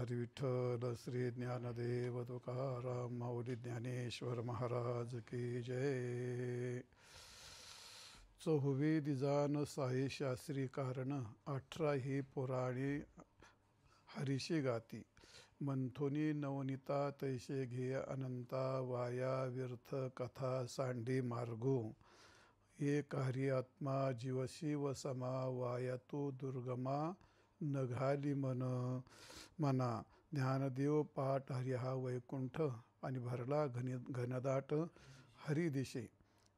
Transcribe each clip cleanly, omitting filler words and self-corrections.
हरी विठ्ठल श्री ज्ञानदेव तुकाराम माऊली ज्ञानेश्वर महाराज की जय. चहुवेदी जान साहे शास्त्री कारण 18 ही पुराणी हरीशी गाती. मंथुनी नवनीता तैसे घे अनंता वाया व्यर्थ कथा सांडी मार्गो. एक हरी आत्मा जीवशिव समा वाया तो दुर्गमा नघाली मना. ज्ञानदेव पाठ हरी हा वैकुंठ आणि भरला घनदाट हरिदिशे.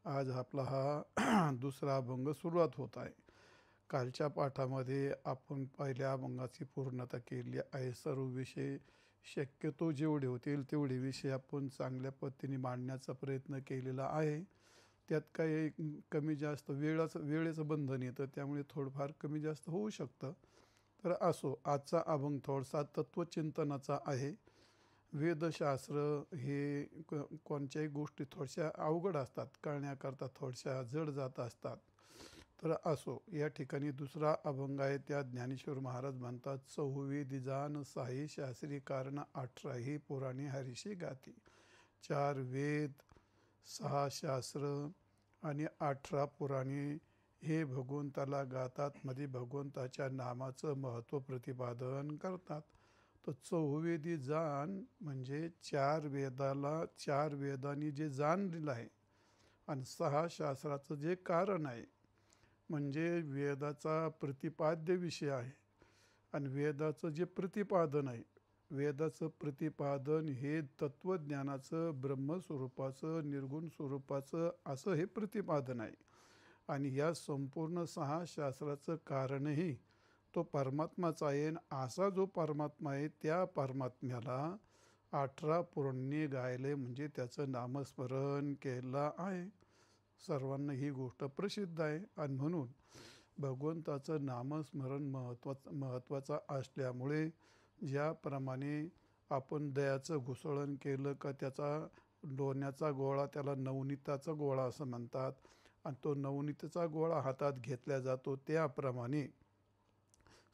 आज आपला हा दुसरा अभंग सुरुवात होत आहे. कालच्या पाठामध्ये आपण पहिल्या अभंगाची पूर्णता केली आहे. सर्व विषय शक्यतो जेवढे होतील तेवढे विषय आपण चांगल्या पद्धतीने मांडण्याचा प्रयत्न केलेला आहे. त्यात काही कमी जास्त वेळेचं बंधन येतं, त्यामुळे थोडंफार कमी जास्त होऊ शकतं. तर असो, आजचा अभंग थोडासा तत्त्वचिंतनाचा आहे. वेदशास्त्र हे कोणत्याही गोष्टी थोड्याशा अवघड असतात, कळण्याकरता थोड्याशा जड जात असतात. तर असो, या ठिकाणी दुसरा अभंग आहे. त्यात ज्ञानेश्वर महाराज म्हणतात, चहुवेदी जान साही शास्त्री कारण 18 ही पुराणी हरीशी गाती. 4 वेद, 6 शास्त्र आणि 18 पुराणे हे भगवंताला गातात, मध्ये भगवंताच्या नामाचं महत्त्व प्रतिपादन करतात. तर चहुवेदी जान म्हणजे 4 वेदांनी जे जाण दिलं आहे आणि 6 शास्त्राचं जे कारण आहे, म्हणजे वेदाचा प्रतिपाद्य विषय आहे. आणि वेदाचं जे प्रतिपादन आहे, वेदाचं प्रतिपादन हे तत्त्वज्ञानाचं, ब्रह्मस्वरूपाचं, निर्गुण स्वरूपाचं असं हे प्रतिपादन आहे. आणि या संपूर्ण 6 शास्त्राचं कारणही तो परमात्माचा आहे. असा जो परमात्मा आहे, त्या परमात्म्याला 18 पुराणे गायले म्हणजे त्याचं नामस्मरण केलं आहे. सर्वांना ही गोष्ट प्रसिद्ध आहे. आणि म्हणून भगवंताचं नामस्मरण महत्त्वाचं असल्यामुळे ज्याप्रमाणे आपण दयाचं घुसळण केलं का त्याचा लोण्याचा गोळा, त्याला नवनीताचा गोळा असं म्हणतात, आणि तो नवनीताचा गोळा हातात घेतला जातो, त्याप्रमाणे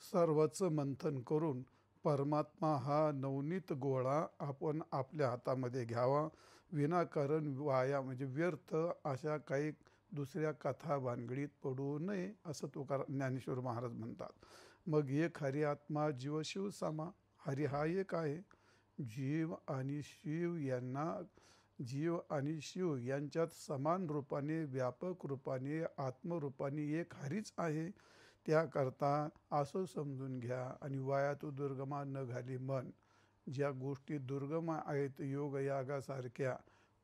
सर्वाचं मंथन करून परमात्मा हा नवनीत गोळा आपण आपल्या हातामध्ये घ्यावा. विनाकारण वाया म्हणजे व्यर्थ अशा काही दुसऱ्या कथा भानगडीत पडू नये असं ज्ञानेश्वर महाराज म्हणतात. मग एक हरी आत्मा जीव शिव समा. हरी हा एक आहे. जीव आणि शिव यांच्यात समान रूपाने, व्यापक रूपाने, आत्मरूपाने एक हरीच आहे. त्याकरता असं समजून घ्या. आणि वाया तो दुर्गमा न घाली मन. ज्या गोष्टी दुर्गम आहेत योगयागासारख्या,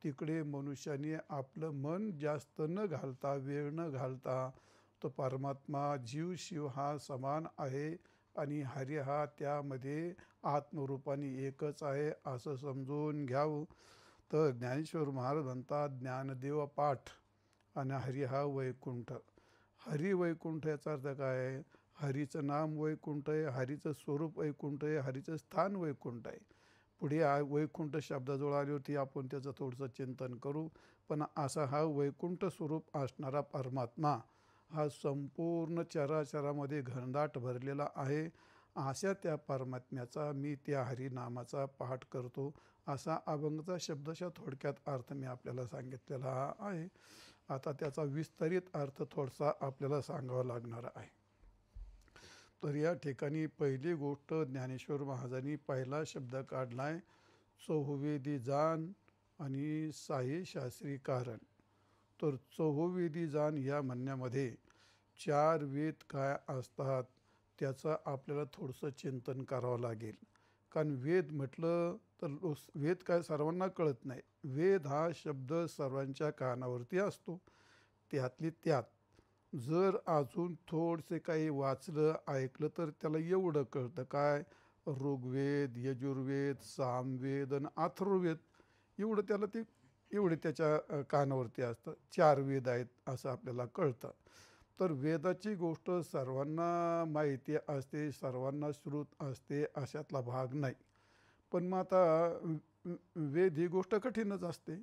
तिकडे मनुष्याने आपलं मन जास्त न घालता, वेळ न घालता, तो परमात्मा जीव शिव हा समान आहे आणि हरी हा त्यामध्ये आत्मरूपाने एकच आहे असं समजून घ्यावं. तर ज्ञानेश्वर महाराज म्हणतात, ज्ञानदेव पाठ आणि हरी हा वैकुंठ. हरी वैकुंठ याचा अर्थ काय आहे? हरीचं नाम वैकुंठ आहे, हरीचं स्वरूप वैकुंठ आहे, हरीचं स्थान वैकुंठ आहे. पुढे वैकुंठ शब्दाजवळ आली होती, आपण त्याचं थोडंसं चिंतन करू. पण असा हा वैकुंठ स्वरूप असणारा परमात्मा हा संपूर्ण चराचरामध्ये घनदाट भरलेला आहे. अशा त्या परमात्म्याचा मी त्या हरिनामाचा पाठ करतो, असा अभंगाचा शब्दशः थोडक्यात अर्थ मी आपल्याला सांगितलेला आहे. आता त्याचा विस्तारित अर्थ थोडासा आपल्याला सांगावा लागणार आहे. तर या ठिकाणी पहिली गोष्ट ज्ञानेश्वर महाराजांनी पहिला शब्द काढला आहे, चहुवेदी जान आणि साही शास्त्री कारण. तर चहुवेदी जान या म्हणण्यामध्ये 4 वेद काय असतात त्याचं आपल्याला थोडंसं चिंतन करावं लागेल. कारण वेद म्हटलं तर वेद काय सर्वांना कळत नाही. वेद हा शब्द सर्वांच्या कानावरती असतो. त्यातली त्यात जर अजून थोडसे काही वाचलं, ऐकलं तर त्याला एवढं कळतं काय, ऋग्वेद, यजुर्वेद, सामवेद आणि अथर्ववेद एवढे त्याच्या कानावरती असतं. 4 वेद आहेत असं आपल्याला कळतं. तर वेदाची गोष्ट सर्वांना माहिती असते, सर्वांना श्रुत असते अशातला भाग नाही. पण मग आता वेद ही गोष्ट कठीणच असते.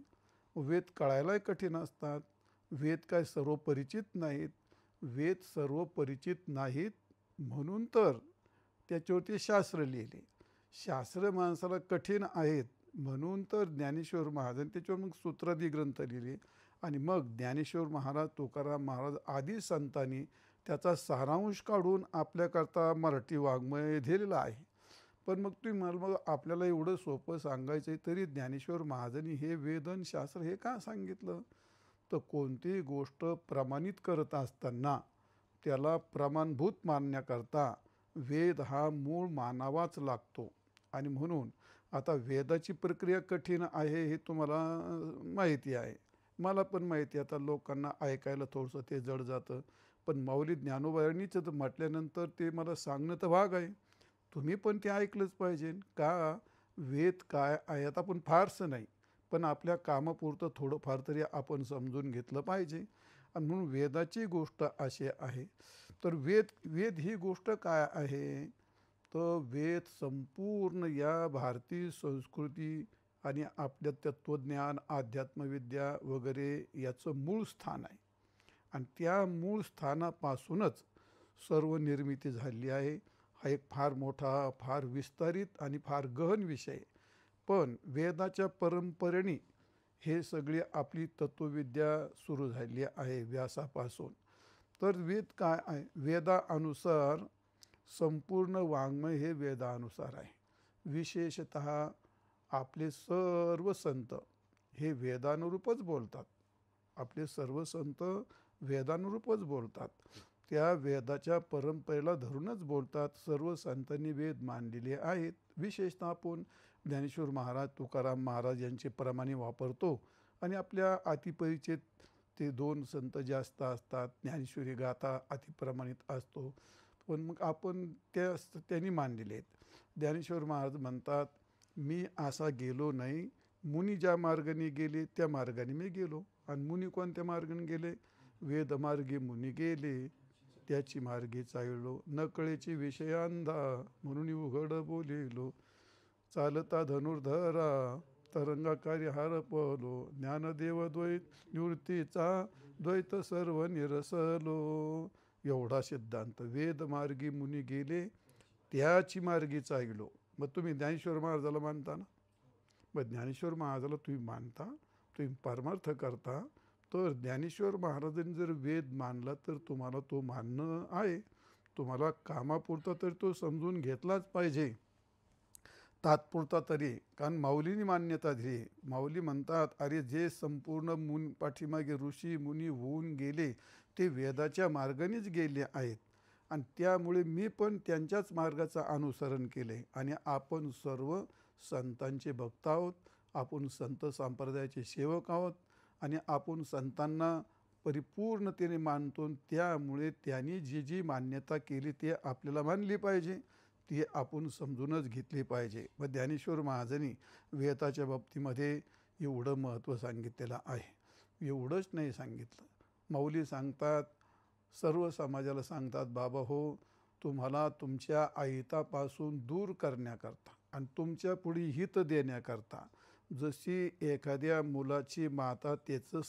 वेद कळायलाही कठीण असतात. वेद काय सर्व परिचित नाहीत. वेद सर्व परिचित नाहीत म्हणून तर त्याच्यावरती शास्त्र लिहिले. शास्त्र माणसाला कठीण आहेत म्हणून तर ज्ञानेश्वर महाराज त्याच्यावर मग सूत्रादी ग्रंथ लिहिले आणि मग ज्ञानेश्वर महाराज, तुकाराम महाराज आदी संतांनी त्याचा सारांश काढून आपल्याकरता मराठी वाङ्मय दिलेला आहे. पण मग तुम्ही मला मग आपल्याला एवढं सोपं सांगायचं आहे तरी ज्ञानेश्वर महाराजांनी हे वेदन शास्त्र हे का सांगितलं? तर कोणतीही गोष्ट प्रमाणित करत असताना त्याला प्रमाणभूत मानण्याकरता वेद हा मूळ मानावाच लागतो. आणि म्हणून आता वेदाची प्रक्रिया कठीण आहे हे तुम्हाला माहिती आहे, मला पण माहिती आहे. आता लोकांना ऐकायला थोडंसं ते जड जातं, पण माऊली ज्ञानोबांनीच म्हटल्यानंतर ते मला सांगणं तर भाग आहे. तुम्ही पण ते ऐकलंच पाहिजे का वेद काय आहे. आता आपण फारसं नाही पण आपल्या कामापुरतं थोडंफार तरी आपण समजून घेतलं पाहिजे. आणि म्हणून वेदाची गोष्ट अशी आहे. तर वेद वेद ही गोष्ट काय आहे? तर वेद संपूर्ण या भारतीय संस्कृती आणि आपल्या तत्त्वज्ञान, अध्यात्मविद्या वगैरे याचं मूळ स्थान आहे. आणि त्या मूळ स्थानापासूनच सर्व निर्मिती झाली आहे. हा एक फार मोठा, फार विस्तारित आणि फार गहन विषय. पण वेदाच्या परंपरेने हे सगळी आपली तत्त्वविद्या सुरू झाली आहे व्यासापासून. तर वेद काय आहे? वेदानुसार संपूर्ण वाङ्मय हे वेदानुसार आहे. विशेषतः आपले सर्व संत हे वेदानुरूपच बोलतात. आपले सर्व संत वेदानुरूपच बोलतात. त्या वेदाच्या परंपरेला धरूनच बोलतात. सर्व संतांनी वेद मानलेले आहेत. विशेषतः आपण ज्ञानेश्वर महाराज, तुकाराम महाराज यांचे प्रमाणे वापरतो आणि आपल्या अतिपरिचित ते 2 संत जास्त असतात. ज्ञानेश्वरी गाथा अतिप्रमाणित असतो, पण मग आपण त्यांनी मानलेले आहेत. ज्ञानेश्वर महाराज म्हणतात, मी असा गेलो नाही, मुनी ज्या मार्गाने गेले त्या मार्गाने मी गेलो. आणि मुनी कोणत्या मार्गाने गेले? वेदमार्गे मुनी गेले, त्याची मार्गे चाललो. नकळेची विषयांधा म्हणून उघड बोलिलो. चालता धनुर्धरा तरंगाकारी हरपलो. ज्ञानदेव द्वैत निवृत्तीचा द्वैत सर्व निरसलो. एवढा सिद्धांत. वेद मार्गी मुनी गेले, त्याची मार्गी चाललो. मग तुम्ही ज्ञानेश्वर महाराजाला मानता ना? मग ज्ञानेश्वर महाराजाला तुम्ही मानता, तुम्ही परमार्थ करता, तर ज्ञानेश्वर महाराजांनी जर वेद मानला तर तुम्हाला तो मानणं आहे. तुम्हाला कामापुरता तर तो समजून घेतलाच पाहिजे, तात्पुरता तरी. कारण माऊलींनी मान्यता दिली. माऊली म्हणतात, अरे जे संपूर्ण पाठीमागे ऋषी मुनी होऊन गेले ते वेदाच्या मार्गानेच गेले आहेत आणि त्यामुळे मी पण त्यांच्याच मार्गाचं अनुसरण केले. आणि आपण सर्व संतांचे भक्त आहोत, आपण संत संप्रदायाचे सेवक आहोत आणि आपण संतांना परिपूर्णतेने मानतो. त्यामुळे त्यांनी जी जी मान्यता केली ते आपल्याला मानली पाहिजे, ती आपण समजूनच घेतली पाहिजे. मग ज्ञानेश्वर महाराजांनी वेदाच्या बाबतीमध्ये एवढं महत्त्व सांगितलेलं आहे. एवढंच नाही सांगितलं, माऊली सांगतात, सर्व समाजाला सांगतात, बाबा हो, तुम्हाला तुमच्या अहितापासून दूर करण्याकरता आणि तुमच्या पुढे हित देण्याकरता, जशी एखाद्या मुलाची माता त्याचं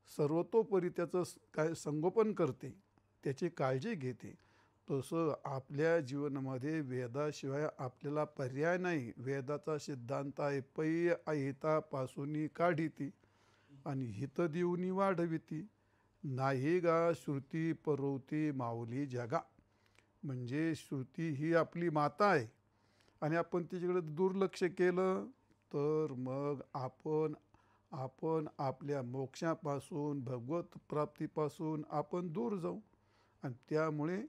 सर्वतोपरी त्याचं काय संगोपन करते, त्याची काळजी घेते, तसं आपल्या जीवनामध्ये वेदाशिवाय आपल्याला पर्याय नाही. वेदाचा सिद्धांत आहे, पै अहितापासून काढिती आणि हित देऊनी वाढविती. नाही गा श्रुती परवती माऊली जगा. म्हणजे श्रुती ही आपली माता आहे आणि आपण तिच्याकडे दुर्लक्ष केलं तर मग आपण आपल्या मोक्षापासून, भगवत प्राप्तीपासून आपण दूर जाऊ. आणि त्यामुळे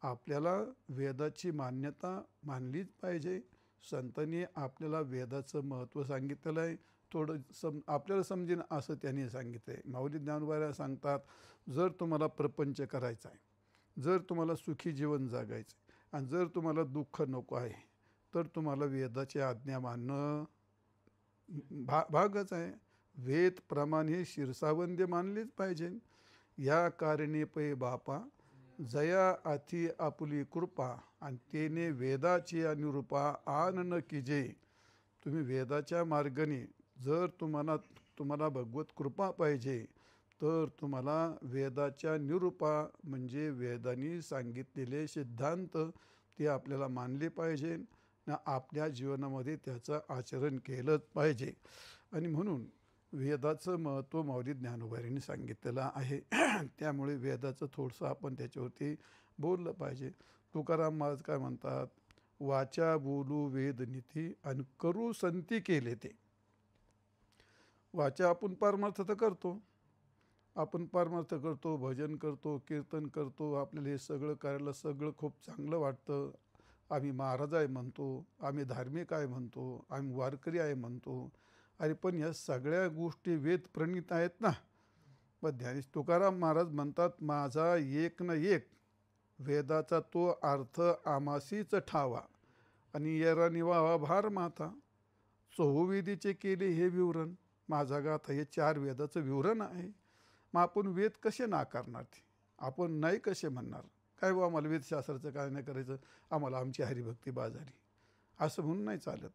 आपल्याला वेदाची मान्यता मानलीच पाहिजे. संतांनी आपल्याला वेदाचं महत्त्व सांगितलेलं आहे. थोडं आपल्याला समजेन असं त्यांनी सांगितलं आहे. माऊली ज्ञानोबा सांगतात, जर तुम्हाला प्रपंच करायचा आहे, जर तुम्हाला सुखी जीवन जगायचं आहे आणि जर तुम्हाला दुःख नको आहे, तर तुम्हाला वेदाची आज्ञा मानणं भागच आहे. वेद प्रमाणे शिरसावंद्य मानलीच पाहिजे. या कारणे पै बापा जया अति आपुली कृपा आणि तेने वेदाची अनुरूपा आनन कीजे. तुम्ही वेदाच्या मार्गाने जर तुम्हाला भगवत कृपा पाहिजे तर तुम्हाला वेदाच्या निरूपा म्हणजे वेदांनी सांगितलेले सिद्धांत ते आपल्याला मानले पाहिजे ना, आपल्या जीवनामध्ये त्याचं आचरण केलंच पाहिजे. आणि म्हणून वेदाचं महत्त्व माऊली ज्ञानोबांनी सांगितलेलं आहे. त्यामुळे वेदाचं थोडंसं आपण त्याच्यावरती बोललं पाहिजे. तुकाराम महाराज काय म्हणतात, वाचा बोलू वेद नीती आणि करू संती केले ते. वाचा आपण परमार्थ तर करतो, आपण परमार्थ करतो, भजन करतो, कीर्तन करतो, आपल्याला हे सगळं करायला सगळं खूप चांगलं वाटतं. आम्ही महाराज आहे म्हणतो, आम्ही धार्मिक आहे म्हणतो, आम्ही वारकरी आहे म्हणतो. अरे पण या सगळ्या गोष्टी वेद प्रणीत आहेत ना. मग ज्ञानेश तुकाराम महाराज म्हणतात, माझा एक न एक वेदाचा तो अर्थ आमासीच ठावा आणि येरा निवावा भार माता. चहुवेदीचे केले हे विवरण, माझा गाथा हे 4 वेदाचं विवरण आहे. मग आपण वेद कसे नाकारणार, ते आपण नाही कसे म्हणणार, काय बा आम्हाला वेदशास्त्राचं काय नाही करायचं, आम्हाला आमची हरिभक्ती बाजारी, असं म्हणून नाही चालत.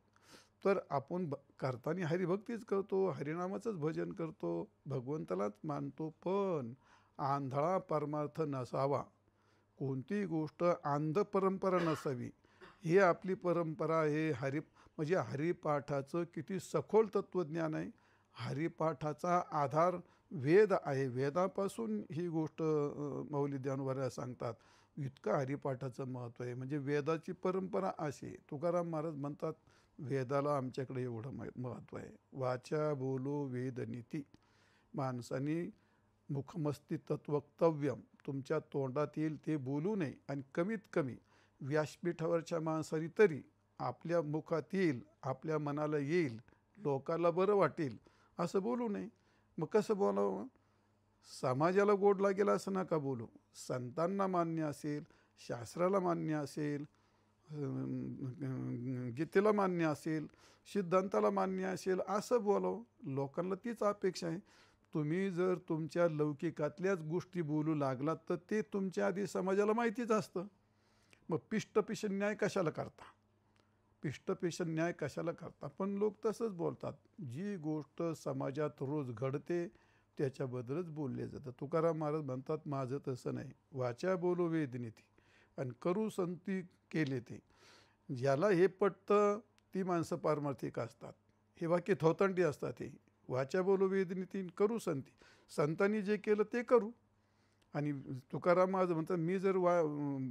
तर आपण करताना हरिभक्तीच करतो, हरिनामाचंच भजन करतो, भगवंतालाच मानतो, पण आंधळा परमार्थ नसावा. कोणती गोष्ट अंध परंपरा नसावी. ही आपली परंपरा आहे. म्हणजे हरिपाठाचं किती सखोल तत्त्वज्ञान आहे. हरिपाठाचा आधार वेद आहे. वेदापासून ही गोष्ट माऊली ज्ञानोबा सांगतात. इतकं हरिपाठाचं महत्त्व आहे. म्हणजे वेदाची परंपरा अशी. तुकाराम महाराज म्हणतात, वेदाला आमच्याकडे एवढं महत्त्व आहे. वाचा बोलो वेद नीती. माणसाने मुखमस्ती तत्वक्तव्यम, तुमच्या तोंडात येईल ते बोलू नये. आणि कमीत कमी व्यासपीठावरच्या माणसाने तरी आपल्या मुखात येईल, आपल्या मनाला येईल, लोकाला बरं वाटेल असं बोलू नये. मग कसं बोलावं? समाजाला गोड लागेल असं नका बोलू. संतांना मान्य असेल, शास्त्राला मान्य असेल, गीतेला मान्य असेल, सिद्धांताला मान्य असेल असं बोलावं. लोकांना तीच अपेक्षा आहे. तुम्ही जर तुमच्या लौकिकातल्याच गोष्टी बोलू लागलात तर ते तुमच्या आधी समाजाला माहितीच असतं. मग पिष्टपिशन न्याय कशाला करता? पिष्टपिशन न्याय कशाला करता? पण लोक तसंच बोलतात. जी गोष्ट समाजात रोज घडते त्याच्याबद्दलच बोलले जातं. तुकाराम महाराज म्हणतात, माझं तसं नाही. वाचा बोलो वेदनीती आणि करू संती केले ते. ज्याला हे पटतं ती माणसं पारमार्थिक असतात. हे वाक्य थोतंडी असतात. हे वाचा बोलो वेदनीती करू संती. संतांनी जे केलं ते करू. आणि तुकाराम महाराज म्हणतात, मी जर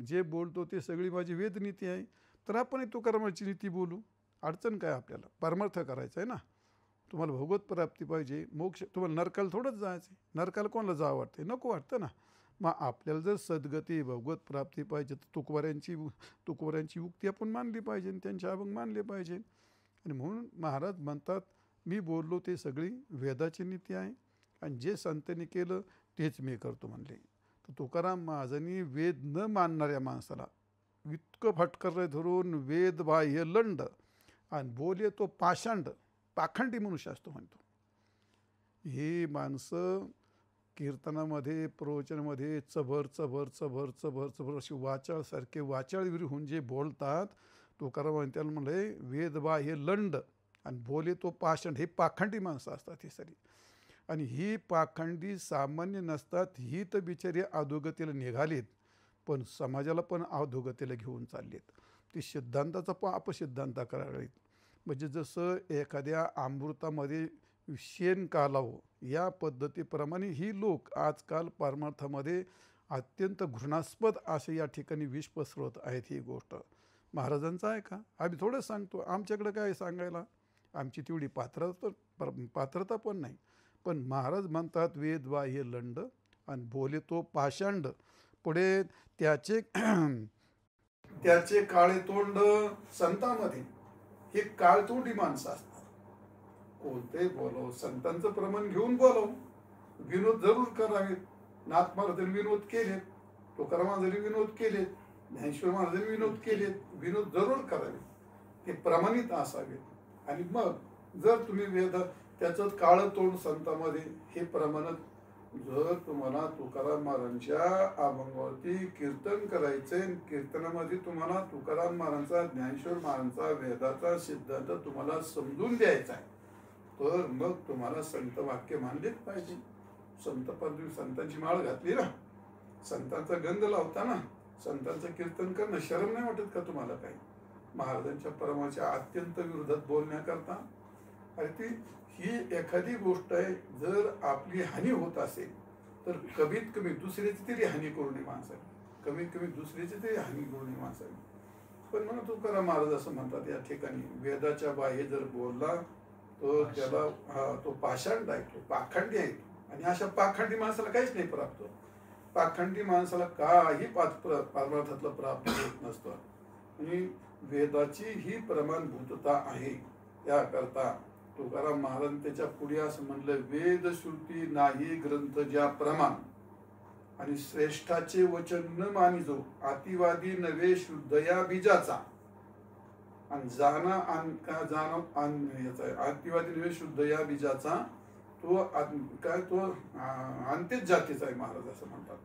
जे बोलतो ते सगळी माझी वेदनीती आहे, तर आपणही तुकारामाची नीती बोलू. अडचण काय? आपल्याला परमार्थ करायचा आहे ना. तुम्हाला भगवत प्राप्ती पाहिजे, मोक्ष. तुम्हाला नरकाला थोडंच जायचं आहे. नरकाला कोणाला जावं वाटते? नको वाटतं ना. मग आपल्याला जर सद्गती भगवत प्राप्ती पाहिजे तर तुकवऱ्यांची युक्ती आपण मानली पाहिजे, त्यांचे अभंग मानले पाहिजे. आणि म्हणून महाराज म्हणतात, मी बोललो ते सगळी वेदाची नीती आहे आणि जे संतांनी केलं तेच मी करतो म्हणले. तर तुकाराम महाराजांनी वेद न मानणाऱ्या माणसाला इतकं फटकर धरून वेद बाह्य लंड आणि बोले तो पाषांड, पाखंडी मनुष्य असतो म्हणतो. ही माणसं कीर्तनामध्ये, प्रवचनामध्ये चभर चभर चभर चभर चभर अशी वाचाळसारखे वाचाळवीर होऊन जे बोलतात, तुकाराम त्याला म्हणले वेद बाह्य लंड आणि बोले तो पाषांड. हे पाखंडी माणसं असतात ही सरी. आणि ही पाखंडी सामान्य नसतात. ही तर बिचारी अधोगतीला निघालीत, पण समाजाला पण अधोगतीला घेऊन चाललेत. ती सिद्धांताचा अपसिद्धांत करायला. म्हणजे जसं एखाद्या अमृतामध्ये शेण कालावं या पद्धतीप्रमाणे ही लोक आजकाल परमार्थामध्ये अत्यंत घृणास्पद असे या ठिकाणी विष पसरवत आहेत. ही गोष्ट महाराजांचं आहे का? आम्ही थोडं सांगतो, आमच्याकडे काय सांगायला, आमची तेवढी पात्रता पण नाही. पण महाराज म्हणतात वेद बाह्य लंड आणि बोले तो पाषांड. पुढे त्याचे काळे तोंड संतांमध्ये. हे काळतोंडी माणसं असतात. कोणते बोलव, संतांचं प्रमाण घेऊन बोलव. विनोद जरूर करावेत. नाथ महाराजांनी विनोद केलेत, तुकाराम महाराजांनी विनोद केलेत, ज्ञानेश्वर महाराजांनी विनोद केलेत. विनोद जरूर करावेत, ते प्रमाणित असावेत. आणि मग जर तुम्ही वेद त्याचं काळं तोंड संतांमध्ये हे प्रमाणात जर तुम्हाला तुकाराम महाराजांच्या अभंगावरती कीर्तन करायचंय, कीर्तनामध्ये तुम्हाला तुकाराम महाराजांचा, ज्ञानेश्वर महाराजांचा, वेदाचा सिद्धांत तुम्हाला समजून द्यायचा आहे, तर मग तुम्हाला संत वाक्य मानलेच पाहिजे. संतांची माळ घातली ना, संतांचा गंध लावता ना, संतांचं कीर्तन करणं शरम नाही वाटत का तुम्हाला काही? महाराजांच्या परमाच्या अत्यंत विरोधात बोलण्याकरता? अरे ती ही एखादी गोष्ट आहे, जर आपली हानी होत असेल तर कमीत कमी दुसऱ्याची तरी हानी करू नये माणसाने, कमीत कमी दुसऱ्याची तरी हानी करू नये माणसाने. पण म्हणून तुकाराम महाराज असं म्हणतात या ठिकाणी, वेदाच्या बाह्य जर बोलला तो त्याला तो पाषांड आहे, तो पाखंडी आहे. आणि अशा पाखंडी माणसाला काहीच नाही प्राप्त. पाखंडी माणसाला काही परमार्थातलं प्राप्त होत नसतं. आणि वेदाची ही प्रमाणभूतता आहे. त्याकरता तुकाराम महाराज त्याच्या पुढे असं म्हणलं, वेद श्रुती नाही ग्रंथ ज्या प्रमाण, आणि श्रेष्ठाचे वचन न मानिजो, अतिवादी नव्हे शुद्धया बीजाचा. आणि अतिवादी नव्हे शुद्धया बीजाचा, तो तो अंत्यच जातीचा आहे महाराज असं म्हणतात.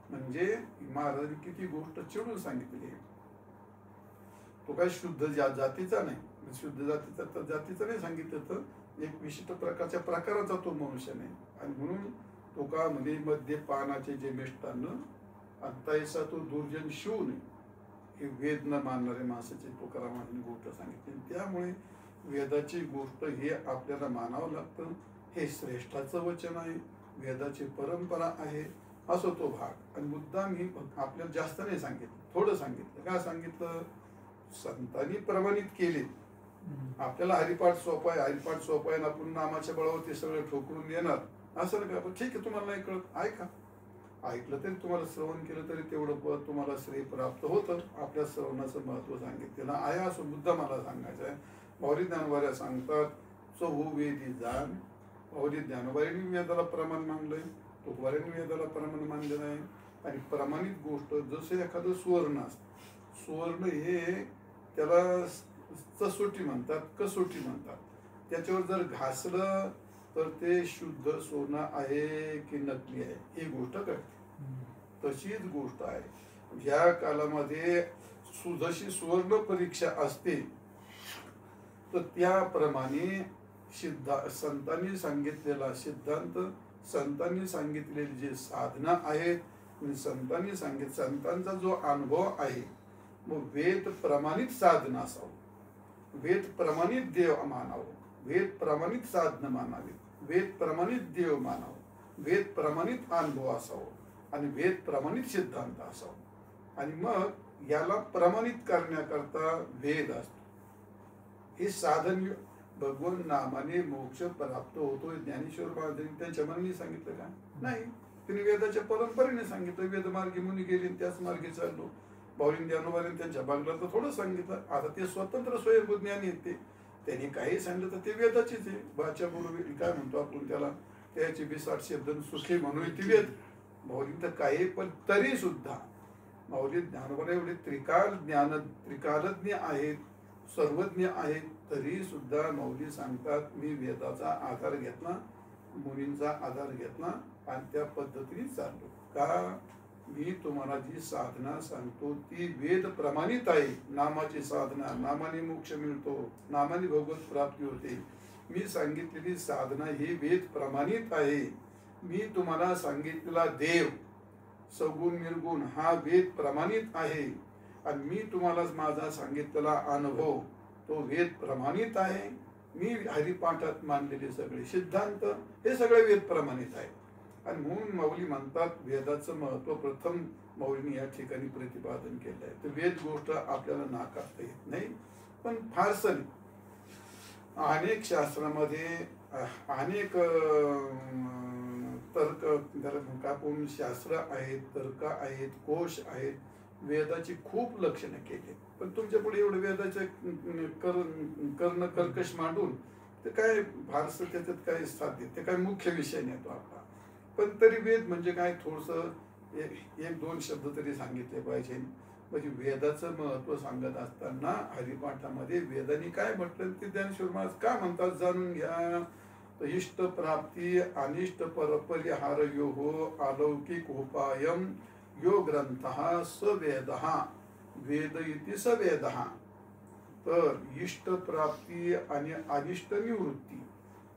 म्हणजे महाराजांनी किती गोष्ट चिडून सांगितली. तो काय शुद्ध जातीचा नाही, शुद्ध जातीचा नाही सांगितलं, तर एक विशिष्ट प्रकारच्या प्रकाराचा तो मनुष्य नाही. आणि म्हणून तो का म्हणजे मध्ये पानाचे जे मिष्टान्न अंतायसा तो दुर्जन शिव नाही, हे वेद न मानणारे माणसाची तुकारामांनी गोष्ट सांगितली. त्यामुळे वेदाची गोष्ट हे आपल्याला मानावं लागतं. हे श्रेष्ठाचं वचन आहे, वेदाची परंपरा आहे, असं तो भाग. आणि मुद्दाम ही आपल्याला जास्त नाही सांगितलं, थोडं सांगितलं. काय सांगितलं? संतांनी प्रमाणित केले. आपल्याला हरिपाठ सोपा आहे, हरिपाठ सोपा आहे, आपण नामाच्या बळावर सगळं ठोकरून देणार असं नका. पण ठीक आहे, तुम्हाला नाही कळत, ऐका. ऐकलं तरी, तुम्हाला श्रवण केलं तरी तेवढं तुम्हाला श्रेय प्राप्त होतं. आपल्या श्रवणाचं महत्व सांगितलेलं आहे, असं मुद्दा मला सांगायचा आहे. माऊली ज्ञानोबाऱ्या सांगतात, चहू वेदी जाण. माऊली ज्ञानोबाऱ्यांनी वेदाला प्रमाण मानलंय, तुकोबाऱ्यांनी वेदाला प्रमाण मानलेलं आहे. आणि प्रमाणित गोष्ट जसं एखादं सुवर्ण असतं, सुवर्ण हे त्याला चसोटी म्हणतात, कसोटी म्हणतात. त्याच्यावर जर घासलं तर ते शुद्ध सोनं आहे की नकली आहे ही गोष्ट कळते. तशीच गोष्ट आहे या कालामध्ये. जशी सुवर्ण परीक्षा असते तर त्याप्रमाणे संतांनी सांगितलेला सिद्धांत, संतांनी सांगितलेली जे साधना आहेत, संतांचा जो अनुभव आहे, मग वेद प्रमाणित साधना असावं, वेद प्रमाणित देव मानावं, वेद प्रमाणित साधना मानावी, वेद प्रमाणित देव मानावं, वेद प्रमाणित अनुभव असावं आणि वेद प्रमाणित सिद्धांत असावं. आणि मग याला प्रमाणित करण्याकरता वेद असतो. हे साधन भगवान नामाने मोक्ष प्राप्त होतो. ज्ञानेश्वर महाराजांनी त्यांच्या मनाने सांगितलं का? नाही, त्यांनी वेदाच्या परंपरेने सांगितलं. वेदमार्गी मुनी गेले, त्याच मार्गे चाललो. माऊली ज्ञानोबाने त्यांच्या बागला तर थोडं सांगितलं. आता ते स्वतंत्र स्वयंभू ज्ञानी येते, त्यांनी काही सांगितलं तर ते वेदाचीच आहे. बाच्या बरोबर काय म्हणतो आपण त्याला, त्याची 20 शब्द सुखी म्हणून ती वेद. माऊली तर काही, पण तरी सुद्धा माऊली ज्ञानोबा एवढे त्रिकालज्ञ आहेत, सर्वज्ञ आहेत, तरी सुद्धा माऊली सांगतात, मी वेदाचा आधार घेतला, मुनींचा आधार घेतला आणि त्या पद्धतीने चाललो. का? मी तुम्हाला जी साधना सांगतो ती वेद प्रमाणित आहे. नामाची साधना, नामाने मोक्ष मिळतो, नामाने भगवत प्राप्ती होते. मी सांगितलेली साधना ही वेद प्रमाणित आहे. मी तुम्हाला सांगितलेला देव सगुण निर्गुण हा वेद प्रमाणित आहे. आणि मी तुम्हाला माझा सांगितलेला अनुभव तो वेद प्रमाणित आहे. मी हरिपाठात मानलेले सगळे सिद्धांत हे सगळे वेद प्रमाणित आहे. आणि म्हणून माऊली म्हणतात, वेदाचं महत्व प्रथम माऊलीने या ठिकाणी प्रतिपादन केलं आहे. तर वेद गोष्ट आपल्याला नाकारता येत नाही, पण फारसं अनेक शास्त्रामध्ये अनेक तर्क कापून शास्त्र आहेत, तर्क आहेत, कोश आहेत, वेदाची खूप लक्षणं केली. पण तुमच्या पुढे एवढं वेदाचे कर्ण कर्कश मांडून ते काय फारसं त्याच्यात काय साध्य, ते काय मुख्य विषय नाही तो आपला. पण तरी वेद म्हणजे काय, थोडंसं एक दोन शब्द तरी सांगितले पाहिजे. म्हणजे वेदाचं महत्व सांगत असताना हरिपाठामध्ये वेदांनी काय म्हटलं ते ज्ञानेश्वर महाराज का म्हणतात जाणून घ्या. तर इष्ट प्राप्ती अनिष्ट परिहार यो हो अलौकिक उपायम यो ग्रंथ स वेद, वेद इति स वेद. तर इष्ट प्राप्ती आणि अनिष्ट निवृत्ती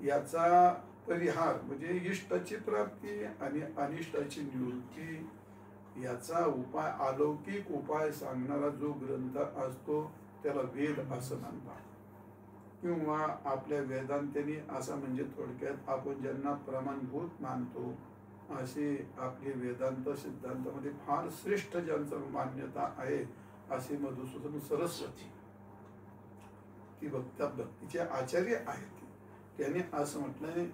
याचा परिहार म्हणजे इष्टाची प्राप्ती आणि अनिष्टाची निवृत्ती याचा उपाय, अलौकिक उपाय सांगणारा जो ग्रंथ असतो त्याला वेद असं म्हणतात. किंवा आपल्या वेदांतांनी असं, म्हणजे थोडक्यात आपण ज्यांना प्रमाणभूत मानतो अशी आपली वेदांत सिद्धांतामध्ये फार श्रेष्ठ ज्यांचं मान्यता आहे असे मधुसूदन सरस्वती, ती भक्तीचे आचार्य आहेत. त्याने असं म्हटलंय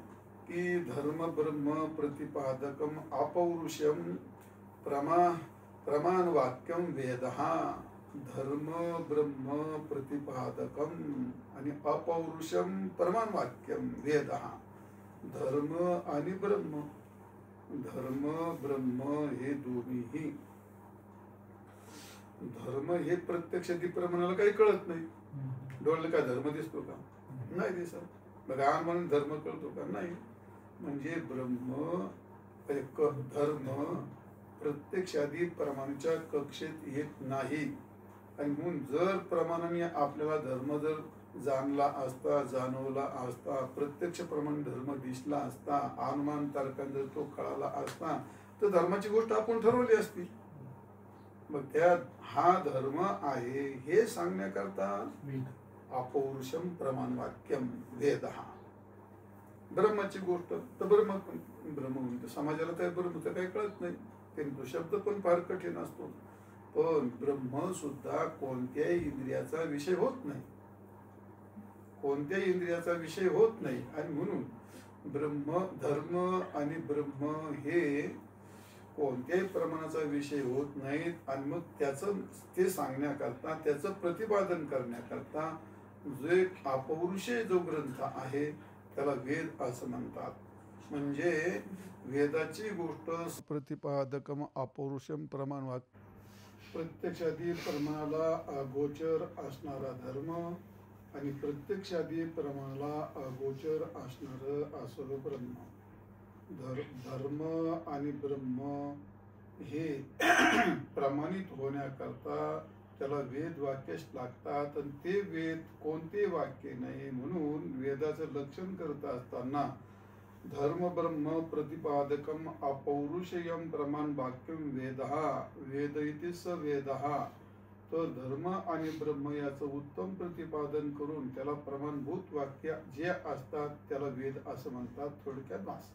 की धर्म ब्रह्म प्रतिपादकम अपौरुषम प्रमाण वाक्यम वेद. धर्म ब्रह्म प्रतिपादकम आणि अपौरुषम प्रमाण वाक्यम वेद. धर्म आणि ब्रह्म, धर्म ब्रह्म हे दोन्हीही, धर्म हे प्रत्यक्ष प्रमाणाला काही कळत नाही. डोळ्याला काय धर्म दिसतो का? नाही दिसत. बघा म्हणून धर्म कळतो का? नाही. म्हणजे ब्रह्म धर्म प्रत्यक्षादी प्रमाणाच्या कक्षेत येत नाही. आणि म्हणून जर प्रमाणाने आपल्याला धर्म जर जाणला असता, जाणवला असता, प्रत्यक्ष प्रमाणे धर्म दिसला असता, अनुमान तर्काने जर तो कळाला असता, तर धर्माची गोष्ट आपण ठरवली असती. मग त्यात हा धर्म आहे हे सांगण्याकरता अपौरुषम प्रमाण वाक्यम वेद. ब्रह्माची गोष्ट तर ब्रह्म म्हणतो. समाजाला त्या ब्रह्मचं काही कळत नाही, तो शब्द पण फार कठीण असतो. पण ब्रह्म सुद्धा कोणत्याही इंद्रियाचा विषय होत नाही, कोणत्याही इंद्रियाचा विषय होत नाही. आणि म्हणून ब्रह्म, धर्म आणि ब्रह्म हे कोणत्याही प्रमाणाचा विषय होत नाहीत. आणि मग त्याचं ते सांगण्याकरता, त्याचं प्रतिपादन करण्याकरता जे अपौरुषे जो ग्रंथ आहे त्याला वेद असं म्हणतात. म्हणजे वेदाची गोष्ट प्रतिपादकम अपौरुषम प्रमाण वाक्य, प्रत्यक्षादी प्रमाणाला अगोचर असणारा धर्म आणि प्रत्यक्षादी प्रमाणाला अगोचर असणार असं ब्रह्म. धर्म आणि ब्रह्म हे प्रमाणित होण्याकरता त्याला वेद वाक्यच लागतात. आणि ते वेद कोणते वाक्य नाही. म्हणून वेदाचं लक्षण करत असताना धर्म ब्रह्म प्रतिपादकम अपौरुषयम प्रमाण वाक्यम वेद, वेद इति स वेद. तर धर्म आणि ब्रह्म याचं उत्तम प्रतिपादन करून त्याला प्रमाणभूत वाक्य जे असतात त्याला वेद असं म्हणतात. थोडक्यात भास.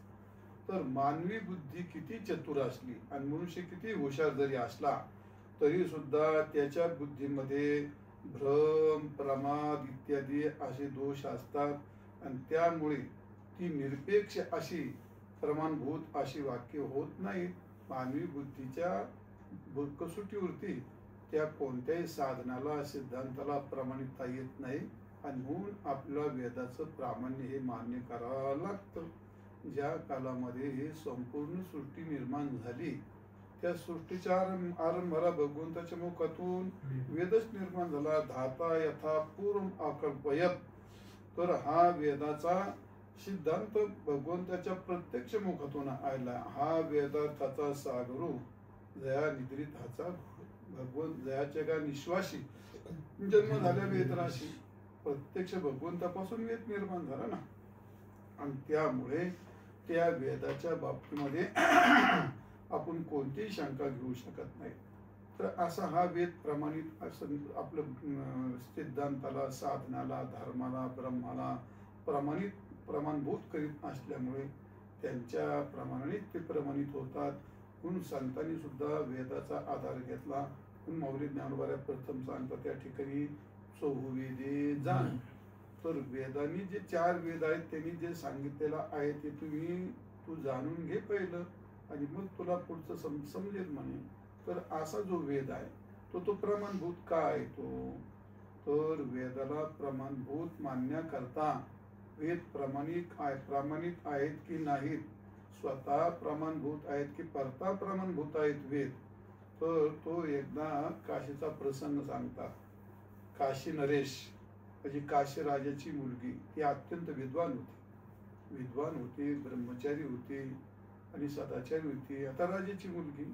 तर मानवी बुद्धी किती चतुर असली आणि मनुष्य किती हुशार जरी असला तरी सुद्धा त्याच्या बुद्धीमध्ये भ्रम, प्रमाद इत्यादी असे दोष असतात. आणि त्यामुळे ती निरपेक्ष अशी प्रमाणभूत अशी वाक्य होत नाहीत. मानवी बुद्धीच्या कसोटीवरती त्या कोणत्याही साधनाला, सिद्धांताला प्रमाणितता येत नाही. आणि म्हणून आपल्याला वेदाचं प्रामाण्य हे मान्य करावं लागतं. ज्या कालामध्ये ही संपूर्ण सृष्टी निर्माण झाली त्या सृष्टीच्या आरंभाला भगवंताच्या मुखातून वेदच निर्माण झाला. धाता यथा पूर्व अकल्पयत. तर हा वेदाचा सिद्धांत भगवंताच्या प्रत्यक्ष मुखातून आला. हा वेदार्थाचा सागरू जया निद्रित हाचा भगवंत, जयाच्या का निश्वासी जन्म झाल्या वेदराशी. प्रत्यक्ष भगवंतापासून वेद निर्माण झाला ना. आणि त्यामुळे त्या वेदाच्या बाबतीमध्ये आपण कोणतीही शंका घेऊ शकत नाही. तर असा हा वेद प्रमाणित असं आपलं सिद्धांताला, साधनाला, धर्माला, ब्रह्माला प्रमाणभूत करीत असल्यामुळे त्यांच्या प्रमाणाने ते प्रमाणित होतात. म्हणून संतांनी सुद्धा वेदाचा आधार घेतला. म्हणून माऊली ज्ञानोबा प्रथम सांगतात त्या ठिकाणी चौवेदे जाण. तर वेदांनी जे 4 वेद आहेत त्यांनी जे सांगितलेलं आहे ते तू जाणून घे पहिलं आणि मग तुला पुढचं समजेल म्हणे. तर असा जो वेद आहे तो प्रमाणभूत का आहे तर वेदाला प्रमाणभूत मानण्याकरता वेद प्रामाणिक आहेत की नाहीत, स्वतः प्रमाणभूत आहेत की परता प्रमाणभूत आहेत वेद. तर तो एकदा काशीचा प्रसंग सांगतात. काशी नरेश म्हणजे काशी राजाची मुलगी, ती अत्यंत विद्वान होती, ब्रह्मचारी होती आणि सदाचारी होती. आता राजाची मुलगी.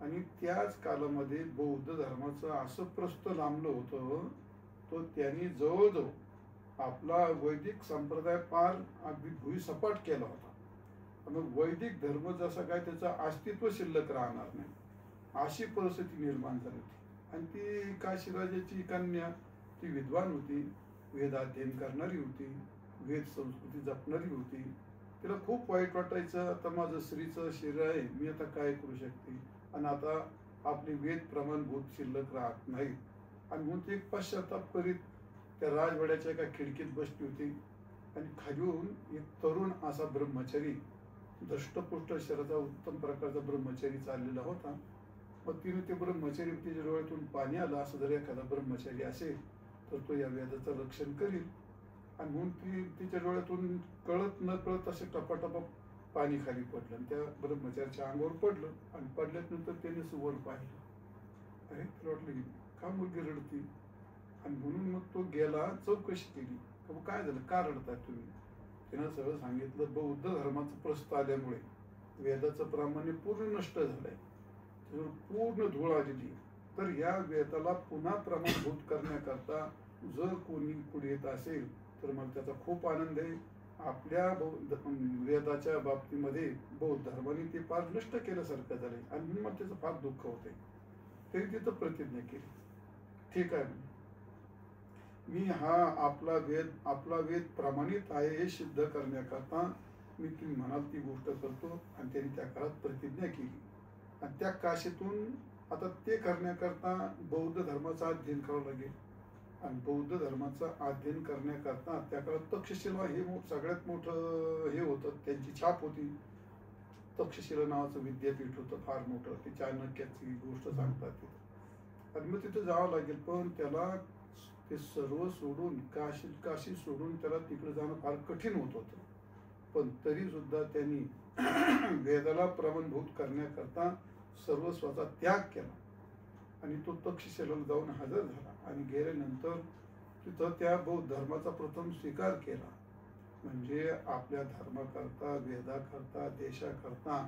आणि त्याच कालामध्ये बौद्ध धर्माचं असं प्रस्त लांबलं होतं तो त्यांनी जवळजवळ आपला वैदिक संप्रदाय फार अगदी भुईसपाट केला होता. मग वैदिक धर्म जसा काय त्याचं अस्तित्व शिल्लक राहणार नाही. अशी परिस्थिती निर्माण झाली होती. आणि ती काशीराजाची कन्या, ती विद्वान होती, वेद अध्ययन करणारी होती, वेद संस्कृती जपणारी होती. तिला खूप वाईट वाटायचं, आता माझं स्त्रीचं शरीर आहे, मी आता काय करू शकते, आणि आता आपली वेद प्रमाणभूत शिल्लक राहत नाही. आणि म्हणून ती एक पश्चाताप करीत त्या राजवाड्याच्या एका खिडकीत बसली होती. आणि खालून एक तरुण असा ब्रह्मचारी, दष्टपुष्ट शरीराचा उत्तम प्रकारचा ब्रह्मचारी चाललेला होता. मग तिने ते ब्रह्मचारी, तिच्या डोळ्यातून पाणी आलं. असं जर एखादा ब्रह्मचारी असेल तर तो या वेदाचं रक्षण करील. आणि म्हणून तिच्या डोळ्यातून कळत न कळत असे टपाटपा पाणी खाली पडलं आणि त्या ब्रह्मचाऱ्याच्या अंगावर पडलं. आणि पडल्यानंतर त्याने सुवर पाहिलं. अरे, त्याला वाटलं का मुलगी रडती. आणि म्हणून मग तो गेला, चौकशी केली, काय झालं, का रडताय तुम्ही. त्यानं सगळं सांगितलं. बौद्ध धर्माचं प्रस्थ आल्यामुळे वेदाचं प्रामाण्य पूर्ण नष्ट झालंय, त्याच्यावर पूर्ण धूळ आलेली. तर या वेदाला पुन्हा प्रमाणभूत करण्याकरता जर कोणी पुढे येत असेल तर मला त्याचा खूप आनंद आहे. आपल्या वेदाच्या बाबतीमध्ये बौद्ध धर्माने ते फार नष्ट केल्यासारखं झालंय आणि म्हणून मला त्याचं फार दुःख होतंय. तरी तिथं प्रतिज्ञा केली, ठीक आहे, मी हा आपला वेद प्रमाणित आहे हे सिद्ध करण्याकरता मी तुम्ही म्हणाल ती गोष्ट करतो. आणि त्यांनी त्या काळात प्रतिज्ञा केली. आणि त्या काशीतून आता ते करण्याकरता बौद्ध धर्माचा अध्ययन करावं लागेल. आणि बौद्ध धर्माचं अध्ययन करण्याकरता त्या काळात तक्षशिला हे सगळ्यात मोठं हे होतं, त्यांची छाप होती. तक्षशिला नावाचं विद्यापीठ होतं फार मोठं, ते चाणक्याची गोष्ट सांगतात तिथं. आणि मग तिथं जावं लागेल. पण त्याला ते सर्व सोडून काशी सोडून त्याला तिकडे जाणं फार कठीण होत होतं. पण तरी सुद्धा त्यांनी वेदाला प्रमाणभूत करण्याकरता सर्वस्वाचा त्याग केला. आणि तो तक्षशिलेला जाऊन हजर झाला. आणि गेल्यानंतर तिथं त्या बौद्ध धर्माचा प्रथम स्वीकार केला. म्हणजे आपल्या धर्माकरता, वेदाकरता, देशाकरता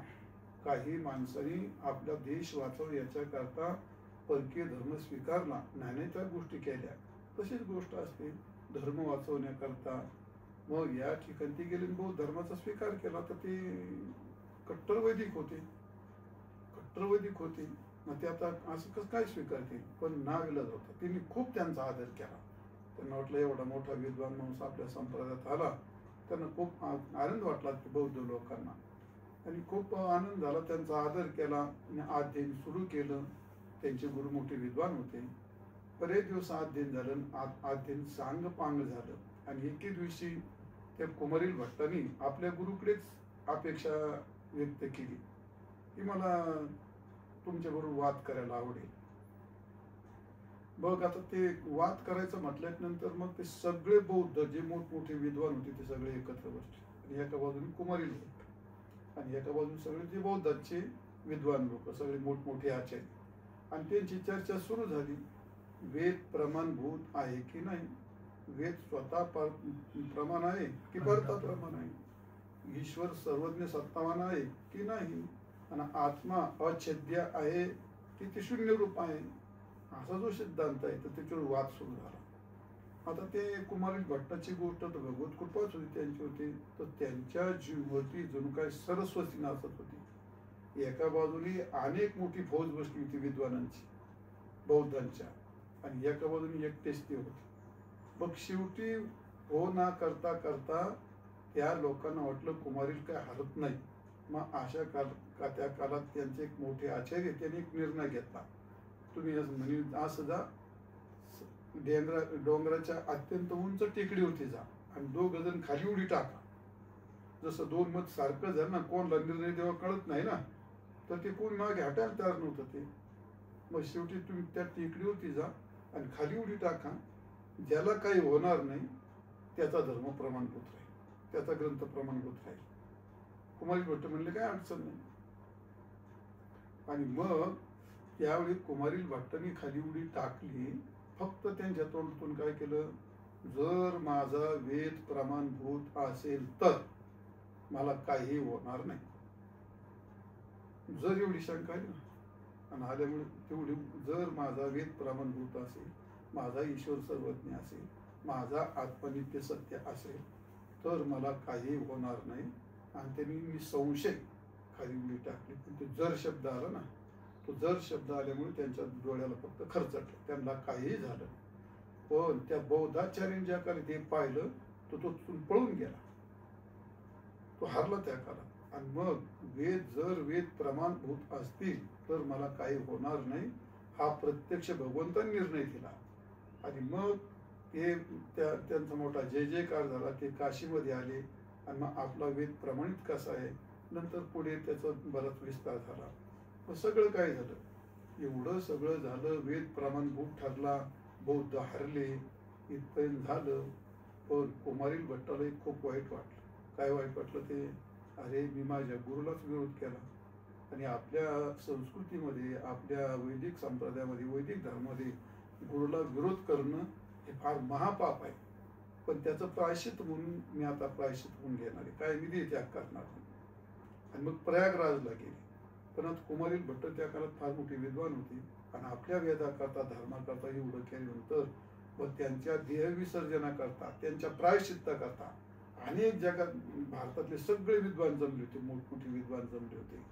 काही माणसांनी आपला देश वाचव याच्याकरता परकीय धर्म स्वीकारला नाही, त्या गोष्टी केल्या. तशीच गोष्ट असते धर्म वाचवण्याकरता. मग या ठिकाणी ती गेली, बौद्ध धर्माचा स्वीकार केला. तर ते कट्टर वैदिक होते. मग ते आता असं कसं काय स्वीकारतील. पण नाविलाज होता. त्यांनी खूप त्यांचा आदर केला. त्यांना वाटलं एवढा मोठा विद्वान माणूस आपल्या संप्रदायात आला. त्यांना खूप आनंद वाटला बौद्ध लोकांना. आणि खूप आनंद झाला, त्यांचा आदर केला. आणि अध्ययन सुरू केलं. त्यांचे गुरु मोठे विद्वान होते. बरेच दिवस अध्ययन झालं. अध्ययन सांगपांग झालं. आणि एके दिवशी त्या कुमारील भट्टांनी आपल्या गुरुकडेच अपेक्षा व्यक्त केली की मला तुमच्याबरोबर वाद करायला आवडेल. बघ, आता ते वाद करायचं म्हटल्यानंतर मग ते सगळे बौद्ध जे मोठमोठे विद्वान होते ते सगळे एकत्र बसले. आणि एका बाजूने कुमारील भट्ट आणि एका बाजूने सगळे जे बौद्धांचे विद्वान लोक, सगळे मोठमोठे आचार्य. आणि त्यांची चर्चा सुरू झाली. वेद प्रमाणभूत आहे की नाही, वेद स्वतः प्रमाण आहे की परता प्रमाण आहे, ईश्वर सर्वज्ञ सत्तावान आहे की नाही, आणि आत्मा अछेद्य आहे की ते शून्य रूप आहे, असा जो सिद्धांत आहे तर त्याच्यावर वाद सुरू झाला. आता ते कुमारील भट्टाची गोष्ट तर भगवत कृपाच होती त्यांची होती. तर त्यांच्या जीववरती जणू काय सरस्वती नाचत होती. एका बाजूने अनेक मोठी फौज बसली होती विद्वानांची, बौद्धांच्या, आणि एका बाजूने एकटेच ते होते. मग शेवटी हो ना करता करता त्या लोकांना वाटलं कुमारील काय हरत नाही. मग अशा त्या काळात त्यांचे एक मोठे आचार्य त्यांनी एक निर्णय घेतला. तुम्ही असं जा, डोंगराच्या अत्यंत उंच टेकडीवरती जा आणि 2 जण खाली उडी टाका. जसं 2 मत सारखं झालं ना, कोणला निर्णय देवा कळत नाही ना, तर ते कोण मागे हटायला तयार नव्हतं ते. मग शेवटी तुम्ही त्या टेकडीवरती जा आणि खाली उडी टाका. ज्याला काही होणार नाही त्याचा धर्म प्रमाणभूत राहील, त्याचा ग्रंथ प्रमाणभूत राहील. कुमारी भट्ट म्हणले काय अडचण नाही. आणि मग त्यावेळी कुमारील भट्टांनी खाली उडी टाकली. फक्त त्यांच्या तोंडातून काय केलं, जर माझा वेद प्रमाणभूत असेल तर मला काही होणार नाही. जर एवढी शंका आली ना, आणि आल्यामुळे तेवढी, जर माझा वेद प्रमाणभूत असेल, माझा ईश्वर सर्वज्ञ असेल, माझा आत्मनित्य सत्य असेल तर मला काही होणार नाही. आणि त्यांनी मी संशय खाली उडी टाकली. पण ते जर शब्द आला ना, तो जर शब्द आल्यामुळे त्यांच्या डोळ्याला फक्त खरचटलं, त्यांना काहीही झालं. पण त्या बौद्धाचार्यांनी ज्या काळी ते पाहिलं तो पळून गेला, तो हारला त्या काळात. आणि मग जर वेद प्रमाणभूत असतील तर मला काही होणार नाही हा प्रत्यक्ष भगवंतांनी निर्णय दिला. आणि मग ते त्यांचा मोठा जय जयकार झाला. ते काशीमध्ये आले आणि मग आपला वेद प्रमाणित कसा आहे, नंतर पुढे त्याचा बराच विस्तार झाला. मग सगळं काय झालं, एवढं सगळं झालं, वेद प्रमाणभूत ठरला, बौद्ध हरले, इथपर्यंत झालं. पण कुमारील भट्टाला खूप वाईट वाटलं. काय वाईट वाटलं ते, अरे मी माझ्या गुरुलाच विरोध केला. आणि आपल्या संस्कृतीमध्ये, आपल्या वैदिक संप्रदायामध्ये, वैदिक धर्मामध्ये गुरुला विरोध करणं हे फार महापाप आहे. पण त्याचं प्रायश्चित म्हणून मी आता प्रायश्चित म्हणून घेणार आहे, काय मी त्याग करणार नाही. आणि मग प्रयागराजला गेले. पण आता कुमारील भट्ट त्या काळात फार मोठी विद्वान होती आणि आपल्या वेदाकरता धर्माकरता एवढं केल्यानंतर व त्यांच्या देहविसर्जनाकरता, त्यांच्या प्रायश्चित्ताकरता अनेक जगात भारतातले सगळे विद्वान जमले होते, मोठमोठे विद्वान जमले होते.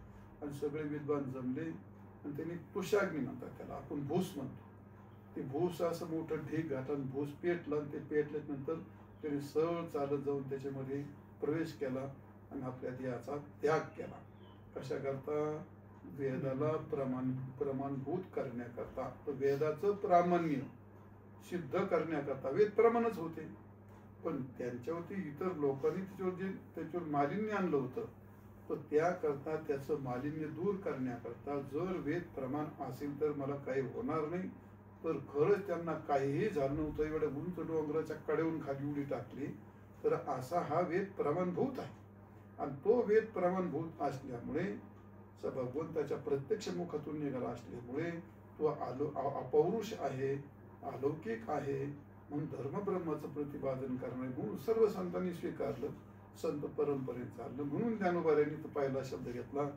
आणि सगळे विद्वान जमले आणि त्यांनी तुषाग्नी म्हणतात त्याला, आपण भूस म्हणतो. ते भूस असं मोठं ढीग घातलं, भूस पेटलं आणि ते पेटल्यानंतर त्यांनी सरळ चालत जाऊन त्याच्यामध्ये प्रवेश केला आणि आपल्या देहाचा त्याग केला. कशा करता, वेदाला प्रमाणभूत करण्याकरता, वेदाचं प्रामाण्य सिद्ध करण्याकरता. वेद प्रमाणच होते, पण त्यांच्यावरती इतर लोकांनी त्याच्यावर मालिन्य आणलं होतं. तर त्याकरता त्याचं मालिन्य दूर करण्याकरता जर वेद प्रमाण असेल तर मला काही होणार नाही. तर खरंच त्यांना काहीही झालं नव्हतं, एवढ्या उंच डोंगराच्या कडेहून खाली उडी टाकली. तर असा हा वेद प्रमाणभूत आहे. आणि तो वेद प्रमाणभूत असल्यामुळे, भगवंताच्या प्रत्यक्ष मुखातून निघाला असल्यामुळे तो अपौरुष आहे, अलौकिक आहे. म्हणून धर्मब्रह्माचं प्रतिपादन करणारे म्हणून सर्व संतांनी स्वीकारलं, संत परंपरेत चाललं. म्हणून ज्ञानोबाऱ्यांनी तो पहिला शब्द घेतला,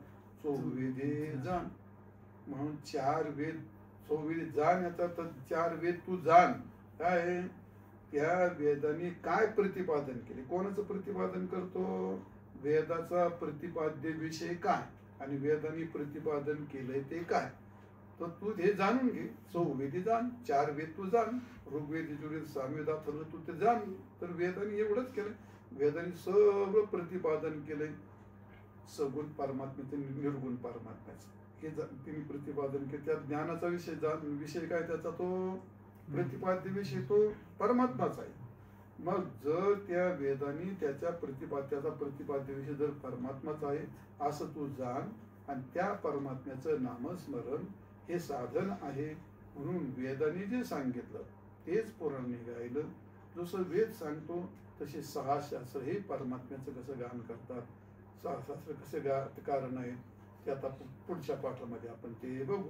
चौवेदे जाण. म्हणून 4 वेद, चौवेद जाण याचा तर 4 वेद तू जाण. काय, त्या वेदांनी काय प्रतिपादन केले, कोणाचं प्रतिपादन करतो, वेदाचा प्रतिपाद्य विषय काय आणि वेदांनी प्रतिपादन केलंय ते काय, तर तू हे जाणून घे. चौवेदी जाण, 4 वेद तू जाण. ऋग्वेद, यजुर्वेद, सामवेद अथर्ववेद तू ते जाण. तर वेदांनी एवढंच केलंय, वेदांनी सर्व प्रतिपादन केलंय, सगुण परमात्म्याचं, निर्गुण परमात्म्याचं हे तिने प्रतिपादन केलं. त्या ज्ञानाचा विषय काय, त्याचा तो प्रतिपाद्य विषय तो परमात्माचा आहे. मग जर त्या वेदांनी त्याचा प्रतिपाद्य विषय जर परमात्माचा आहे असं तू जाण, आणि त्या परमात्म्याचं नामस्मरण हे साधन आहे. म्हणून वेदांनी जे सांगितलं तेच पुराण निघायलं. जसं वेद सांगतो तसे 6 शास्त्र हे परमात्म्याचं कसं गान करतात, 6 शास्त्र कसे कारण आहेत ते आता पुढच्या पाठामध्ये आपण ते बघू.